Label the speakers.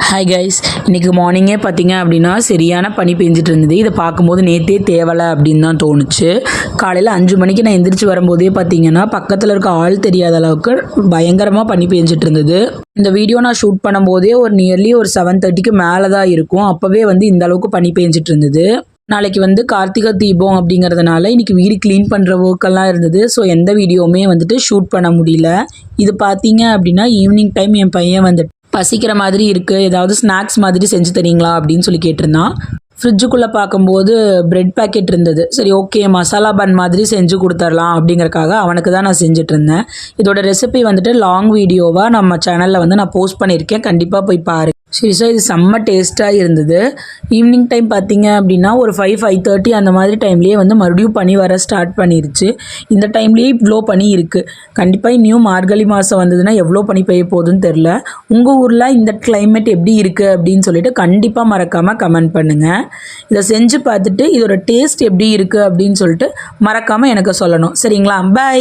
Speaker 1: Hi guys, இன்றைக்கி மார்னிங்கே பார்த்தீங்க அப்படின்னா சரியான பனி பெஞ்சிட்டு இருந்தது. இதை பார்க்கும்போது நேற்றே தேவலை அப்படின்னு தான் தோணுச்சு. காலையில் 5 மணிக்கு நான் எந்திரிச்சு வரும்போதே பார்த்தீங்கன்னா பக்கத்தில் இருக்க ஆள் தெரியாத அளவுக்கு பயங்கரமாக பனி பெஞ்சிட்டு இருந்தது. இந்த வீடியோ நான் ஷூட் பண்ணும்போதே நியர்லி ஒரு 7:30க்கு மேலே தான் இருக்கும். அப்போவே இந்த அளவுக்கு பனி பெஞ்சிட்டு இருந்தது. நாளைக்கு கார்த்திகை தீபம் அப்படிங்கிறதுனால இன்றைக்கி வீடு க்ளீன் பண்ணுற ஒர்க்கெல்லாம் இருந்தது. ஸோ எந்த வீடியோவுமே ஷூட் பண்ண முடியல. இது பார்த்தீங்க அப்படின்னா ஈவினிங் டைம் என் பையன் பசிக்கிற மாதிரி இருக்குது, ஏதாவது ஸ்நாக்ஸ் மாதிரி செஞ்சு தரீங்களா அப்படின்னு சொல்லி கேட்டிருந்தான். ஃப்ரிட்ஜுக்குள்ளே பார்க்கும்போது பிரெட் பேக்கெட் இருந்தது. சரி, ஓகே, மசாலா பன் மாதிரி செஞ்சு கொடுத்துர்லாம் அப்படிங்கிறக்காக அவனுக்கு தான் நான் செஞ்சிட்ருந்தேன். இதோட ரெசிபி லாங் வீடியோவாக நம்ம சேனலில் நான் போஸ்ட் பண்ணியிருக்கேன். கண்டிப்பாக போய் பாரு. சீரியஸாக இது செம்ம டேஸ்ட்டாக இருந்தது. ஈவினிங் டைம் பார்த்தீங்க அப்படின்னா ஒரு 5:30 அந்த மாதிரி டைம்லேயே மறுபடியும் பனி வர ஸ்டார்ட் பண்ணிருச்சு. இந்த டைம்லேயே இவ்வளோ பனி இருக்குது. கண்டிப்பாக இன்னும் மார்கழி மாதம் வந்ததுன்னா எவ்வளோ பனி பெய்ய போகுதுன்னு தெரில. உங்கள் ஊரில் இந்த கிளைமேட் எப்படி இருக்குது அப்படின்னு சொல்லிட்டு கண்டிப்பாக மறக்காமல் கமெண்ட் பண்ணுங்கள். இதை செஞ்சு பார்த்துட்டு இதோட டேஸ்ட் எப்படி இருக்குது அப்படின்னு சொல்லிட்டு மறக்காமல் எனக்கு சொல்லணும். சரிங்களா? பை.